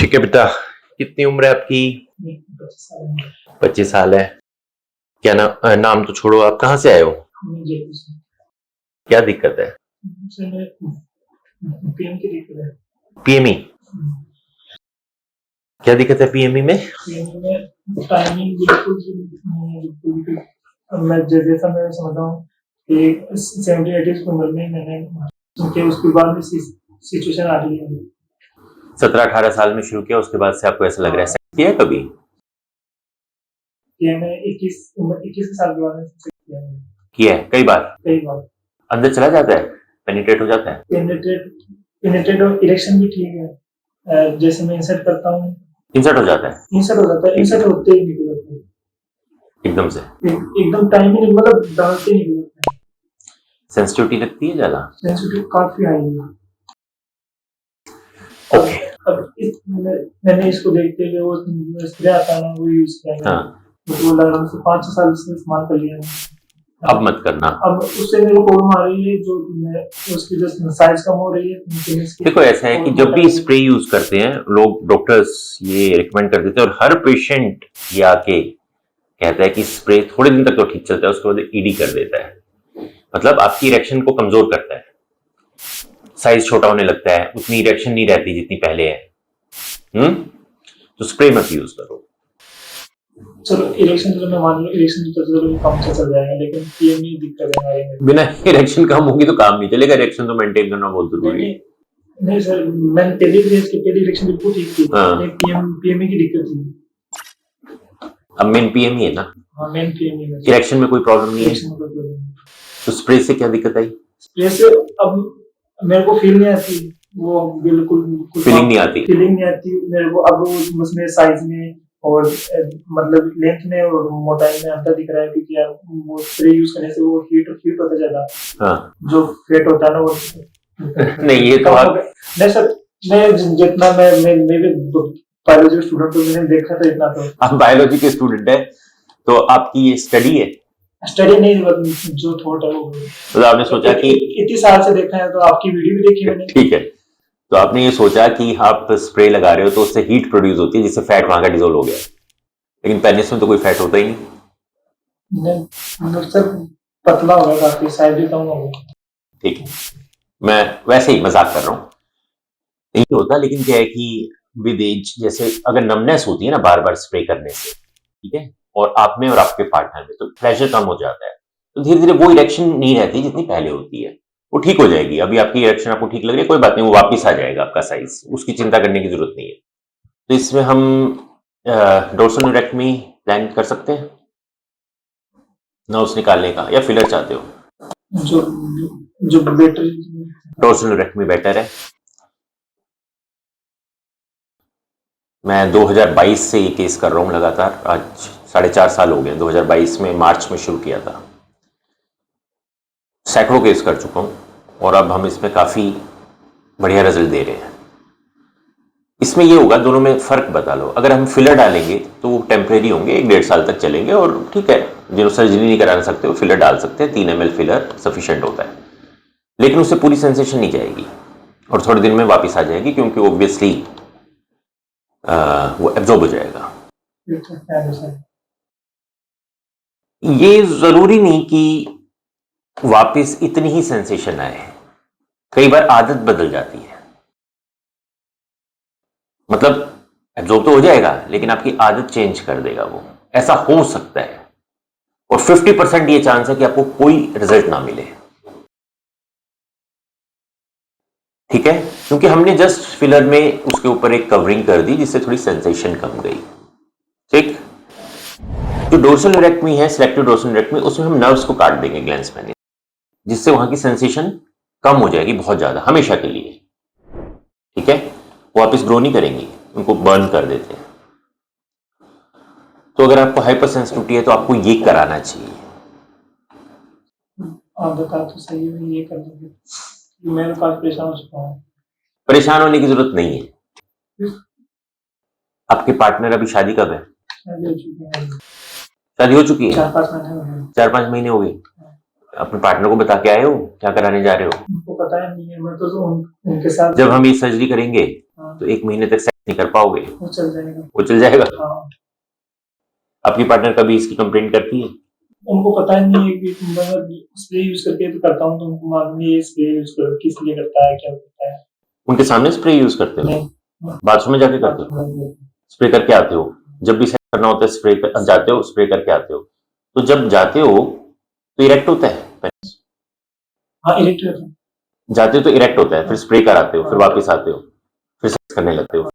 ठीक है बेटा, कितनी उम्र है आपकी? 25 साल है। क्या नाम तो छोड़ो, आप कहाँ से आए हो? क्या दिक्कत है? पीएमई? क्या दिक्कत है पीएमई में? टाइमिंग बिल्कुल मैं जैसा मैं समझता हूँ कि 70-80 उम्र में मैंने उसके बाद सिचुएशन आ रही है। 17-18 साल में शुरू किया, उसके बाद से आपको ऐसा लग रहा है? किया है कभी? मैं 21 साल के बाद किया है कई बार? कई बार। अंदर चला जाता है, पेनिट्रेट हो जाता है? पेनिट्रेट और इरेक्शन भी ठीक है। जैसे मैं इंसर्ट करता हूँ, इंसर्ट हो जाता है? इंसर्ट होते ही निकल जाता है एकदम से, एकदम टाइम ही मतलब डालते ही निकल जाता है। सेंसिटिविटी लगती है ज्यादा? सेंसिटिविटी काफी हाई है। ओके। अब मैंने इसको देखते हुए वो स्प्रे आता है वो यूज किया। हाँ। वो लगभग से 5 साल से इस्तेमाल कर लिया है। अब मत करना। अब उससे मेरे को प्रॉब्लम आ रही है, जो उसकी जो साइज कम हो रही है। देखो ऐसा है कि जब भी स्प्रे यूज करते हैं लोग, डॉक्टर्स ये रिकमेंड कर देते हैं, और हर पेशेंट ये आके कहता है कि स्प्रे थोड़े दिन तक तो ठीक चलता है, उसके बाद ईडी कर देता है। मतलब आपकी इरेक्शन को कमजोर करता है, साइज छोटा होने लगता है, उतनी इरेक्शन नहीं रहती जितनी पहले है। तो स्प्रे मत यूज करो। चलो इरेक्शन तो मैं मान लो, इरेक्शन तो चलो कम से चल जाएगा, लेकिन पीएमई दिक्कत है हमारे में। बिना इरेक्शन कम होगी तो काम नहीं चलेगा, इरेक्शन तो मेंटेन करना बहुत जरूरी है। नहीं सर, मैंने पहली इरेक्शन बिल्कुल ठीक थी। पीएमई की दिक्कत थी। अब मेन पीएमई है ना? हाँ, मेन पीएमई है। इरेक्शन में कोई प्रॉब्लम नहीं है? तो स्प्रे से क्या दिक्कत आई? स्प्रे से अब मेरे को फील नहीं आती, वो बिल्कुल फीलिंग नहीं आती मेरे को। अब उसमें साइज में और मतलब लेंथ में और मोटाई में अंतर दिख रहा है, क्योंकि यार वो स्प्रे यूज करने से वो हीट होता जाता। हाँ। जो फेट होता है ना वो नहीं, ये तो आप नहीं सर, मैं जितना मैं भी बायोलॉजी स्टूडेंट हूँ, मैंने देखा था इतना। तो आप बायोलॉजी के स्टूडेंट है, तो आपकी ये स्टडी है? स्टडी नहीं, जो थॉट है वो। तो आपने सोचा कि इतने साल से देखा है, तो आपकी वीडियो भी देखी मैंने। ठीक है, तो आपने ये सोचा कि आप स्प्रे लगा रहे हो तो उससे हीट प्रोड्यूस होती है, जिससे फैट वहां का डिसोल्व हो गया, लेकिन पेनिस में तो कोई फैट होता ही नहीं सर, पतला हो गया काफी, साइज भी कम हो गया। ठीक है, मैं वैसे ही मजाक कर रहा हूँ, नहीं होता। लेकिन क्या है कि विद एज, जैसे अगर नमनेस होती है ना बार बार स्प्रे करने से, ठीक है, और आप में और आपके पार्टनर में, तो प्रेशर कम हो जाता है, तो धीरे धीरे वो इरेक्शन नहीं रहती जितनी पहले होती है, वो ठीक हो जाएगी। अभी आपकी इरेक्शन आपको ठीक लग रही है, कोई बात नहीं, वो वापस आ जाएगा आपका साइज, उसकी चिंता करने की जरूरत नहीं है। तो इसमें हम डोर्सोनोरेक्टमी प्लान कर सकते हैं, नर्व्स निकालने का, या फिलर चाहते हो? जो बेटर, डोर्सोनोरेक्टमी बेटर है। मैं 2022 से ये केस कर रहा हूँ लगातार, आज 4.5 साल हो गए। 2022 में मार्च में शुरू किया था, सैकड़ों केस कर चुका हूँ, और अब हम इसमें काफ़ी बढ़िया रिजल्ट दे रहे हैं। इसमें ये होगा, दोनों में फ़र्क बता लो। अगर हम फिलर डालेंगे तो वो टेम्परेरी होंगे, 1-1.5 साल तक चलेंगे, और ठीक है, जिन्होंने सर्जरी नहीं कराना सकते वो फिलर डाल सकते हैं, 3 ml फिलर सफिशिएंट होता है। लेकिन उससे पूरी सेंसेशन नहीं जाएगी, और थोड़े दिन में वापस आ जाएगी, क्योंकि ऑब्वियसली वो एब्जॉर्ब हो जाएगा। ये ज़रूरी नहीं कि वापस इतनी ही सेंसेशन आए, कई बार आदत बदल जाती है। मतलब एब्जॉर्ब तो हो जाएगा, लेकिन आपकी आदत चेंज कर देगा वो, ऐसा हो सकता है। और 50% ये चांस है कि आपको कोई रिजल्ट ना मिले, ठीक है, क्योंकि हमने जस्ट फिलर में उसके ऊपर एक कवरिंग कर दी, जिससे थोड़ी सेंसेशन कम गई। ठीक, जो डोर्सोनोरेक्टमी है, सिलेक्टिव डोर्सोनोरेक्टमी, उसमें हम नर्व्स को काट देंगे, ग्लैंड्स में, जिससे वहां की सेंसेशन कम हो जाएगी बहुत ज्यादा, हमेशा के लिए। ठीक है, वो वापस ग्रो नहीं करेंगी, उनको बर्न कर देते हैं। तो अगर आपको हाइपर सेंसिटिविटी है तो आपको ये कराना चाहिए। आप बता तो सही है, ये कर देंगे, मैं काफी परेशान हो चुका हूँ। परेशान होने की जरूरत नहीं है। आपके पार्टनर अभी शादी कब है? शादी हो चुकी है? 4-5 महीने हो गए। अपने पार्टनर को बता के आए हो क्या कराने जा रहे हो? उनको पता ही नहीं है, मैं तो उनके साथ। जब हम ये सर्जरी करेंगे तो 1 महीने तक नहीं कर पाओगे, वो चल जाएगा। वो चल जाएगा। हाँ, आपकी पार्टनर कभी इसकी कंप्लेंट करती है? उनको पता ही नहीं है कि मतलब स्प्रे यूज़ करके तो करता हूँ, तो उनको मालूम नहीं है ये स्प्रे यूज़ कर किस लिए करता है, क्या करता है। उनके सामने स्प्रे यूज़ करते हो? नहीं, बाथरूम में जाके करते हो? नहीं, स्प्रे करके आते हो? जब भी सेक्स करना होता है स्प्रे कर जाते हो, स्प्रे करके आते हो? तो जब जाते हो तो इरेक्ट होता है पेनिस? हाँ, इरेक्ट रहता है। जाते हो तो इरेक्ट होता है, फिर स्प्रे कराते हो, फिर वापस आते हो, फिर सेक्स करने लगते हो।